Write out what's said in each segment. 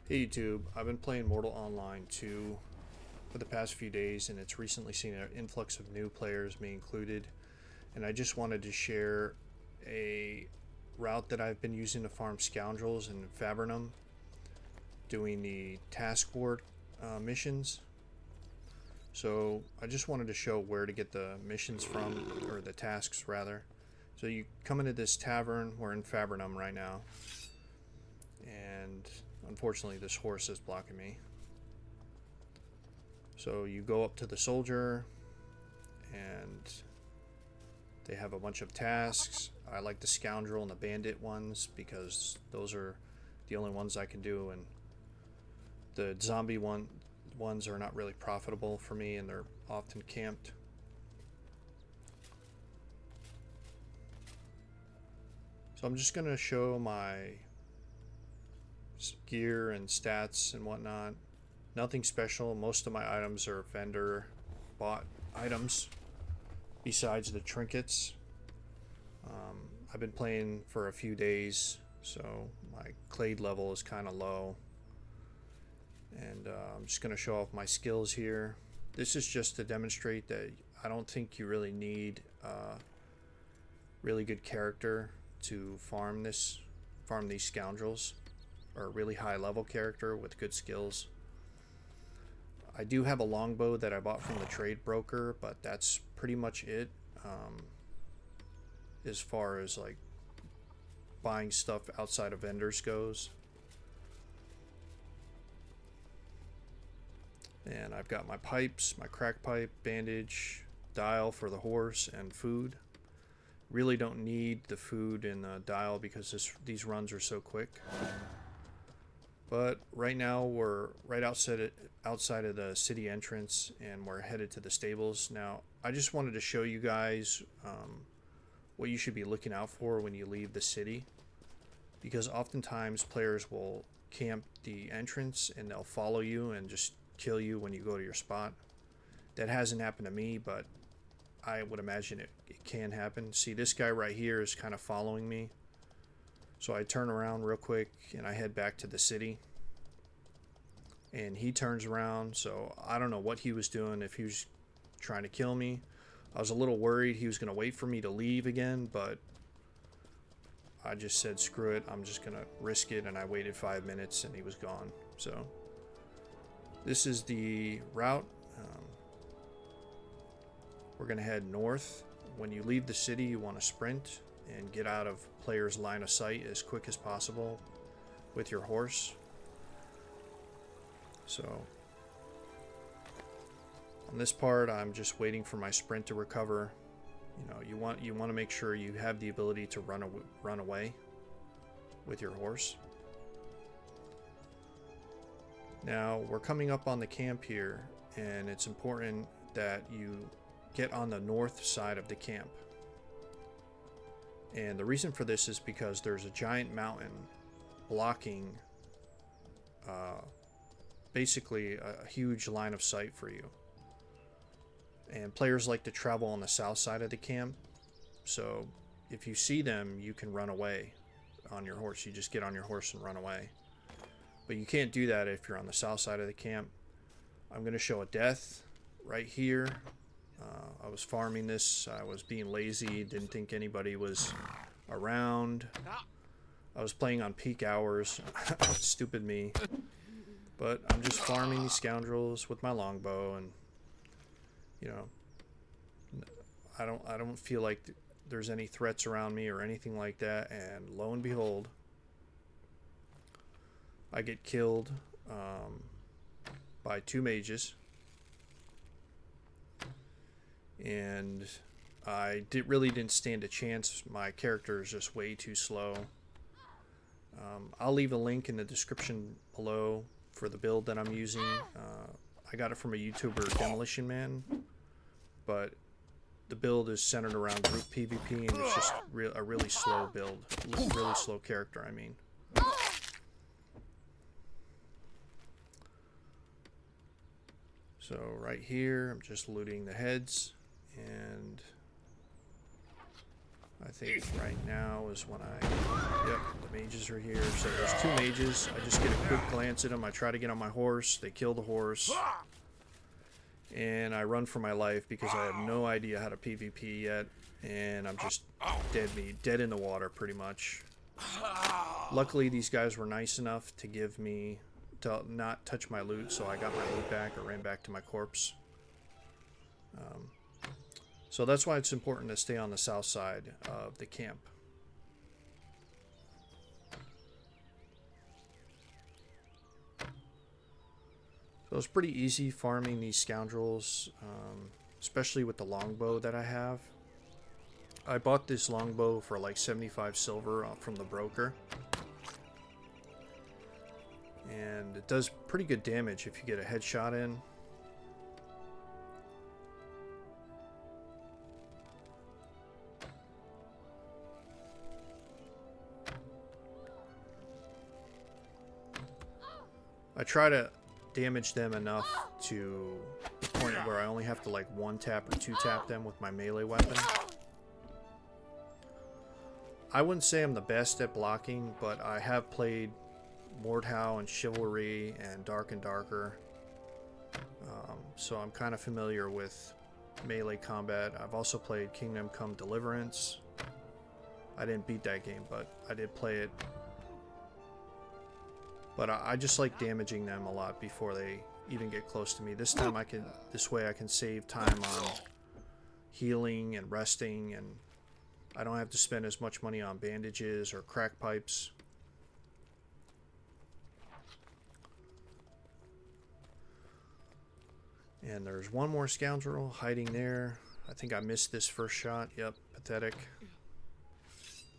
Hey YouTube, I've been playing Mortal Online 2 for the past few days, and it's recently seen an influx of new players, me included, and I just wanted to share a route that I've been using to farm Scoundrels in Fabernum, doing the task board missions. So I just wanted to show where to get the missions from, or the tasks rather. So you come into this tavern, we're in Fabernum right now, and unfortunately this horse is blocking me. So you go up to the soldier and they have a bunch of tasks. I like the scoundrel and the bandit ones because those are the only ones I can do, and the zombie ones are not really profitable for me and they're often camped. So I'm just going to show my gear and stats and whatnot. Nothing special. Most of my items are vendor bought items besides the trinkets. I've been playing for a few days, so my Clade level is kind of low, and I'm just going to show off my skills here. This is just to demonstrate that I don't think you really need a really good character to farm these scoundrels, or a really high level character with good skills. I do have a longbow that I bought from the trade broker, but that's pretty much it as far as like buying stuff outside of vendors goes. And I've got my pipes, my crack pipe, bandage, dial for the horse, and food. Really don't need the food and the dial because these runs are so quick. But right now we're right outside of the city entrance, and we're headed to the stables. Now I just wanted to show you guys what you should be looking out for when you leave the city, because oftentimes players will camp the entrance and they'll follow you and just kill you when you go to your spot. That hasn't happened to me, but I would imagine it can happen. See, this guy right here is kind of following me. So I turn around real quick and I head back to the city. And he turns around, so I don't know what he was doing, if he was trying to kill me. I was a little worried he was going to wait for me to leave again, but I just said screw it, I'm just going to risk it, and I waited 5 minutes and he was gone. So this is the route. We're going to head north. When you leave the city, you want to sprint and get out of players' line of sight as quick as possible with your horse. So on this part, I'm just waiting for my sprint to recover. You know, you want to make sure you have the ability to run away with your horse. Now we're coming up on the camp here, and it's important that you get on the north side of the camp. And the reason for this is because there's a giant mountain blocking basically a huge line of sight for you. And players like to travel on the south side of the camp, so if you see them, you can run away on your horse. You just get on your horse and run away. But you can't do that if you're on the south side of the camp. I'm going to show a death right here. I was farming this. I was being lazy, didn't think anybody was around. I was playing on peak hours. Stupid me. But I'm just farming these scoundrels with my longbow, and you know, I don't feel like there's any threats around me or anything like that. And lo and behold, I get killed by 2 mages, and I really didn't stand a chance. My character is just way too slow. I'll leave a link in the description below for the build that I'm using. I got it from a YouTuber, Demolition Man, but the build is centered around group PvP, and it's just a really slow build, really slow character, I mean. So right here, I'm just looting the heads, and I think right now is when yep, the mages are here. So there's two mages. I just get a quick glance at them. I try to get on my horse. They kill the horse. And I run for my life because I have no idea how to PvP yet. And I'm just dead in the water pretty much. Luckily, these guys were nice enough to give me, to not touch my loot. So I got my loot back or ran back to my corpse. So that's why it's important to stay on the south side of the camp. So it's pretty easy farming these scoundrels, especially with the longbow that I have. I bought this longbow for like 75 silver from the broker. And it does pretty good damage if you get a headshot in. I try to damage them enough to the point where I only have to like 1-tap or 2-tap them with my melee weapon. I wouldn't say I'm the best at blocking, but I have played Mordhau and Chivalry and Dark and Darker. So I'm kind of familiar with melee combat. I've also played Kingdom Come Deliverance. I didn't beat that game, but I did play it. But I just like damaging them a lot before they even get close to me. This time this way I can save time on healing and resting, and I don't have to spend as much money on bandages or crack pipes. And there's one more scoundrel hiding there. I think I missed this first shot. Yep, pathetic.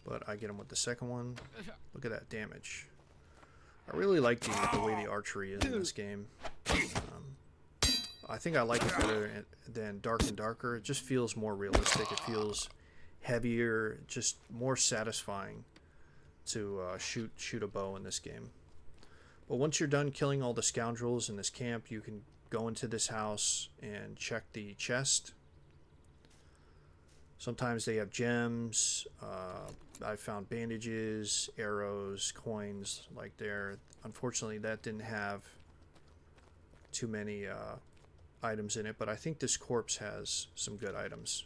But I get him with the second one. Look at that damage. I really like the way the archery is in this game. I think I like it better than Dark and Darker. It just feels more realistic. It feels heavier, just more satisfying to shoot a bow in this game. But once you're done killing all the scoundrels in this camp, you can go into this house and check the chest. Sometimes they have gems. I found bandages, arrows, coins like there. Unfortunately, that didn't have too many items in it, but I think this corpse has some good items.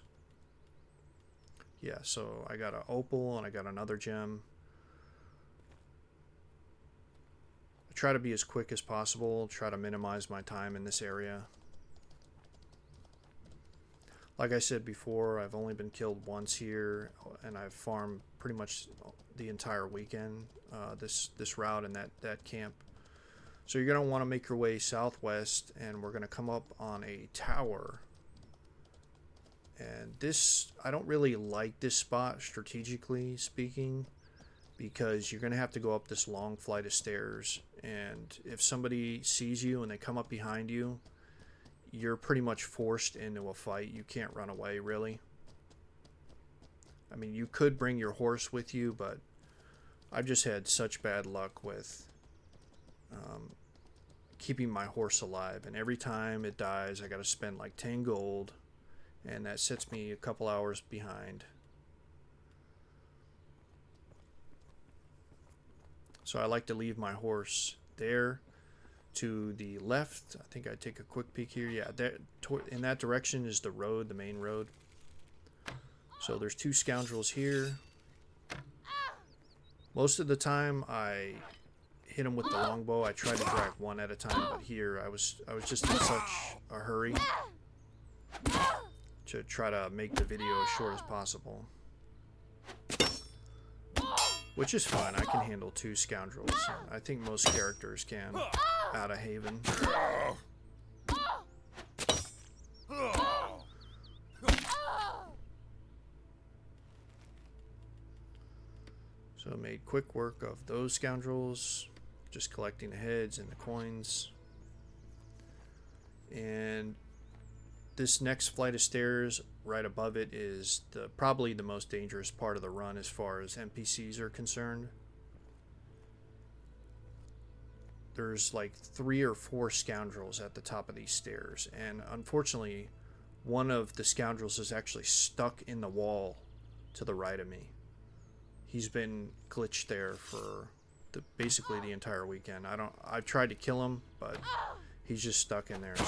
Yeah, so I got an opal and I got another gem. I try to be as quick as possible, try to minimize my time in this area. Like I said before, I've only been killed once here, and I've farmed pretty much the entire weekend, this route and that camp. So you're going to want to make your way southwest, and we're going to come up on a tower. And this, I don't really like this spot, strategically speaking, because you're going to have to go up this long flight of stairs. And if somebody sees you and they come up behind you, you're pretty much forced into a fight. You can't run away, really. I mean, you could bring your horse with you, but I've just had such bad luck with keeping my horse alive. And every time it dies, I got to spend like 10 gold, and that sets me a couple hours behind. So I like to leave my horse there. To the left, I think I take a quick peek here. Yeah, in that direction is the road, the main road. So there's two scoundrels here. Most of the time I hit them with the longbow. I try to drag one at a time, but here I was just in such a hurry to try to make the video as short as possible. Which is fine. I can handle two scoundrels. I think most characters can out of Haven. So I made quick work of those scoundrels, just collecting the heads and the coins. And this next flight of stairs right above it is probably the most dangerous part of the run as far as NPCs are concerned. There's like 3 or 4 scoundrels at the top of these stairs, and unfortunately one of the scoundrels is actually stuck in the wall to the right of me. He's been glitched there for basically the entire weekend. I've tried to kill him, but he's just stuck in there. So.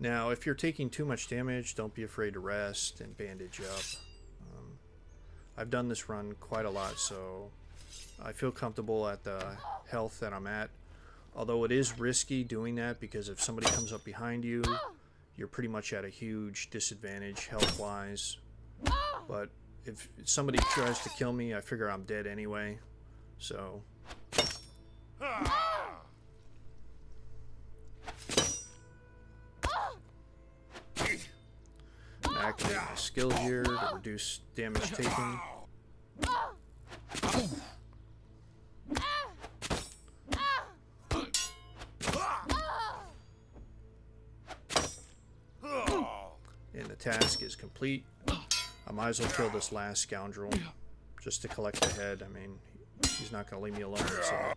Now, if you're taking too much damage, don't be afraid to rest and bandage up. I've done this run quite a lot, so I feel comfortable at the health that I'm at. Although it is risky doing that, because if somebody comes up behind you, you're pretty much at a huge disadvantage health-wise. But if somebody tries to kill me, I figure I'm dead anyway. So... activate my skill here to reduce damage taken. And the task is complete. I might as well kill this last scoundrel just to collect the head. I mean, he's not going to leave me alone, so...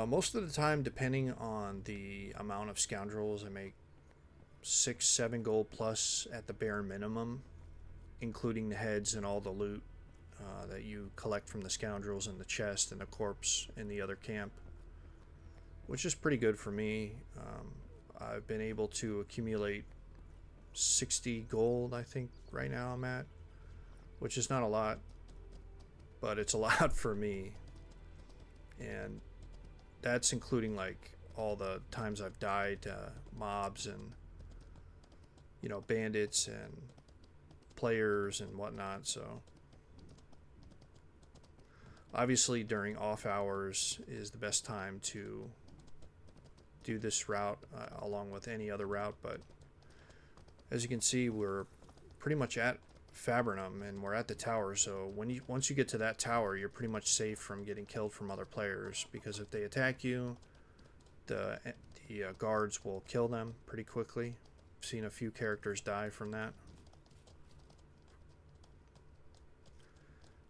most of the time, depending on the amount of scoundrels, I make 6-7 gold plus at the bare minimum, including the heads and all the loot that you collect from the scoundrels and the chest and the corpse in the other camp, which is pretty good for me. I've been able to accumulate 60 gold, I think, right now I'm at, which is not a lot, but it's a lot for me. And that's including like all the times I've died to mobs and, you know, bandits and players and whatnot. So obviously during off hours is the best time to do this route, along with any other route. But as you can see, we're pretty much at Fabernum and we're at the tower, so once you get to that tower, you're pretty much safe from getting killed from other players, because if they attack you, the guards will kill them pretty quickly. I've seen a few characters die from that.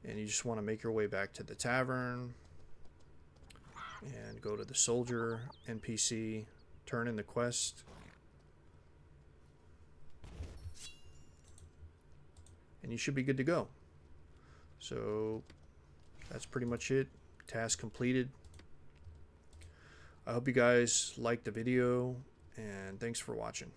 And you just want to make your way back to the tavern and go to the soldier NPC, turn in the quest, and you should be good to go. So that's pretty much it. Task completed. I hope you guys liked the video, and thanks for watching.